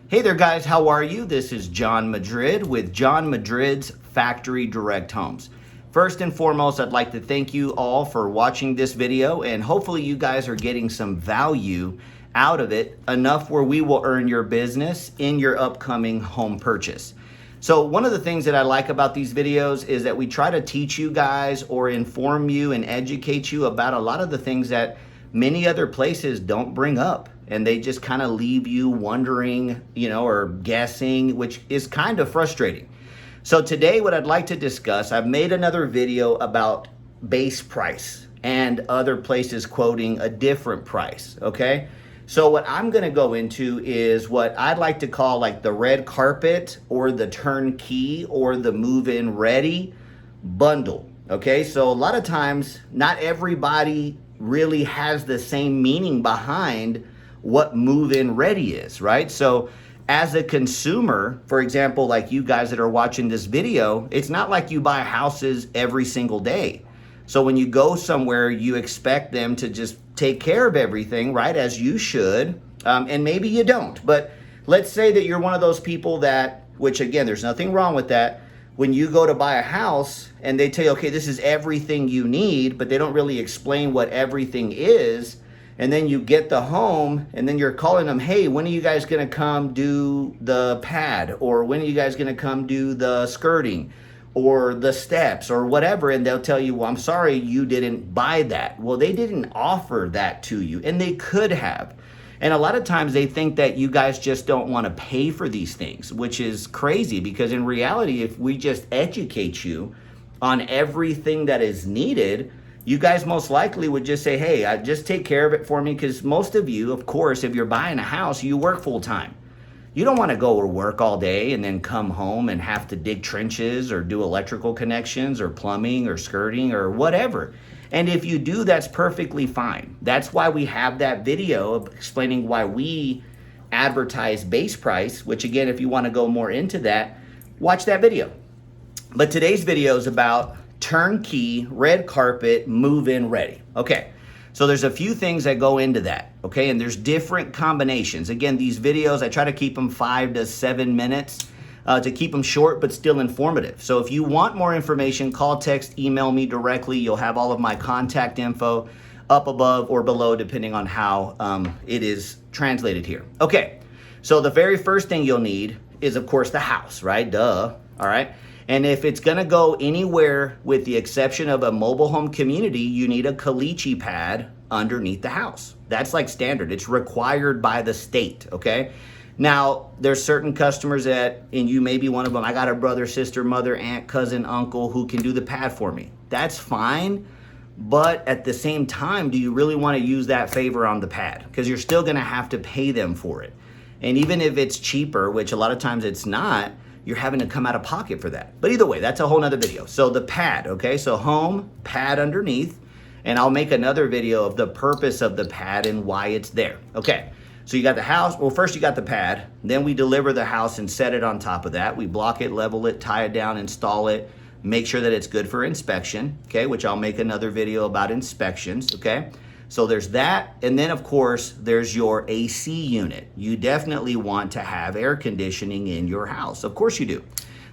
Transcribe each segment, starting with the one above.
Hey there guys, how are you? This is John Madrid with John Madrid's Factory Direct Homes. First and foremost, I'd like to thank you all for watching this video, and hopefully you guys are getting some value out of it, enough where we will earn your business in your upcoming home purchase. So one of the things that I like about these videos is that we try to teach you guys or inform you and educate you about a lot of the things that many other places don't bring up. And they just kind of leave you wondering, or guessing, which is kind of frustrating. So today what I'd like to discuss, I've made another video about base price and other places quoting a different price, okay? So what I'm gonna go into is what I'd like to call like the red carpet or the turnkey or the move-in ready bundle, okay? So a lot of times, not everybody really has the same meaning behind what move-in ready is, right? So as a consumer, for example, like you guys that are watching this video, it's not like you buy houses every single day. So when you go somewhere, you expect them to just take care of everything, right? As you should, and maybe you don't. But let's say that you're one of those people that, which again, there's nothing wrong with that, when you go to buy a house and they tell you, okay, this is everything you need, but they don't really explain what everything is. And then you get the home and then you're calling them, hey, when are you guys gonna come do the pad? Or when are you guys gonna come do the skirting or the steps or whatever? And they'll tell you, well, I'm sorry, you didn't buy that. Well, they didn't offer that to you, and they could have. And a lot of times they think that you guys just don't wanna pay for these things, which is crazy, because in reality, if we just educate you on everything that is needed, you guys most likely would just say, hey, just take care of it for me, because most of you, of course, if you're buying a house, you work full time. You don't want to go to work all day and then come home and have to dig trenches or do electrical connections or plumbing or skirting or whatever. And if you do, that's perfectly fine. That's why we have that video of explaining why we advertise base price, which again, if you want to go more into that, watch that video. But today's video is about turnkey, red carpet, move-in ready. Okay, so there's a few things that go into that, okay? And there's different combinations. Again, these videos, I try to keep them 5 to 7 minutes to keep them short but still informative. So if you want more information, call, text, email me directly. You'll have all of my contact info up above or below, depending on how it is translated here. Okay, so the very first thing you'll need is, of course, the house, right? Duh, all right? And if it's gonna go anywhere with the exception of a mobile home community, you need a caliche pad underneath the house. That's like standard. It's required by the state, okay? Now, there's certain customers that, and you may be one of them, I got a brother, sister, mother, aunt, cousin, uncle who can do the pad for me. That's fine, but at the same time, do you really wanna use that favor on the pad? Because you're still gonna have to pay them for it. And even if it's cheaper, which a lot of times it's not, you're having to come out of pocket for that. But either way, that's a whole nother video. So the pad, okay? So home, pad underneath, and I'll make another video of the purpose of the pad and why it's there. Okay, so you got the house. Well, first you got the pad, then we deliver the house and set it on top of that. We block it, level it, tie it down, install it, make sure that it's good for inspection, okay? Which I'll make another video about inspections, okay? So there's that, and then of course, there's your AC unit. You definitely want to have air conditioning in your house. Of course you do.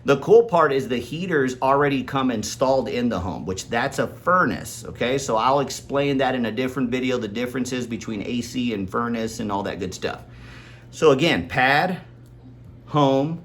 The cool part is the heaters already come installed in the home, which that's a furnace, okay? So I'll explain that in a different video, the differences between AC and furnace and all that good stuff. So again, pad, home,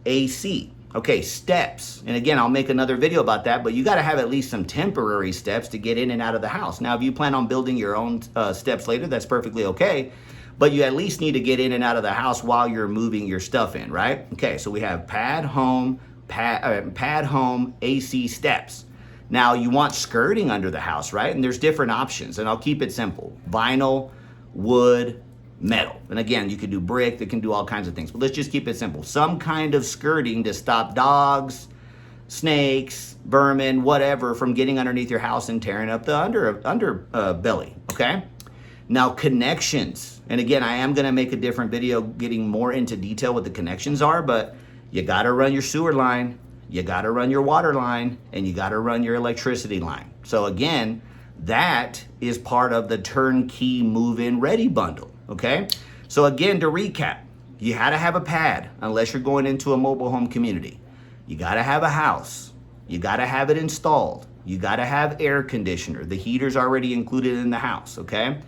AC. Okay, steps. And again, I'll make another video about that, but you gotta have at least some temporary steps to get in and out of the house. Now, if you plan on building your own steps later, that's perfectly okay, but you at least need to get in and out of the house while you're moving your stuff in, right? Okay, so we have pad, home, home, AC, steps. Now, you want skirting under the house, right? And there's different options, and I'll keep it simple. Vinyl, wood, metal. And again, you can do brick, that can do all kinds of things, but let's just keep it simple. Some kind of skirting to stop dogs, snakes, vermin, whatever, from getting underneath your house and tearing up the underbelly, okay? Now, connections. And again, I am gonna make a different video getting more into detail what the connections are, but you gotta run your sewer line, you gotta run your water line, and you gotta run your electricity line. So again, that is part of the turnkey move-in ready bundle. Okay, so again, to recap, You had to have a pad unless you're going into a mobile home community. You got to have a house. You got to have it installed. You got to have air conditioner. The heater's already included in the house, okay?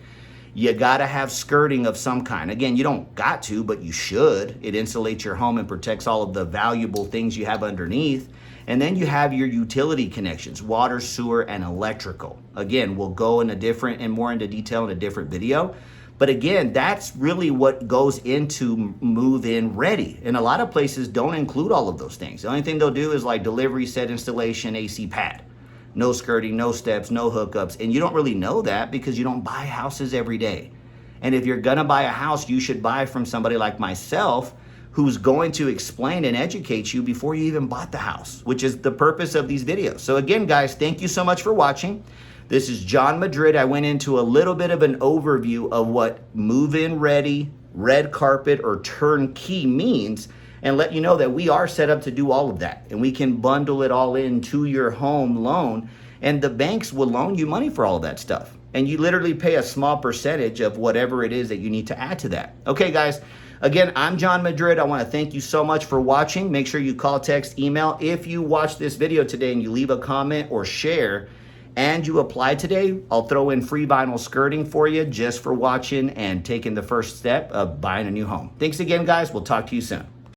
You got to have skirting of some kind. Again, you don't got to, but you should. It insulates your home and protects all of the valuable things you have underneath. And then you have your utility connections, water, sewer, and electrical. Again, we'll go in a different and more into detail in a different video. But again, that's really what goes into move-in ready. And a lot of places don't include all of those things. The only thing they'll do is like delivery, set installation, AC pad. No skirting, no steps, no hookups. And you don't really know that because you don't buy houses every day. And if you're gonna buy a house, you should buy from somebody like myself who's going to explain and educate you before you even bought the house, which is the purpose of these videos. So again, guys, thank you so much for watching. This is John Madrid. I went into a little bit of an overview of what move-in ready, red carpet, or turnkey means, and let you know that we are set up to do all of that. And we can bundle it all into your home loan, and the banks will loan you money for all of that stuff. And you literally pay a small percentage of whatever it is that you need to add to that. Okay, guys. Again, I'm John Madrid. I want to thank you so much for watching. Make sure you call, text, email. If you watch this video today and you leave a comment or share, and you apply today, I'll throw in free vinyl skirting for you just for watching and taking the first step of buying a new home. Thanks again, guys. We'll talk to you soon.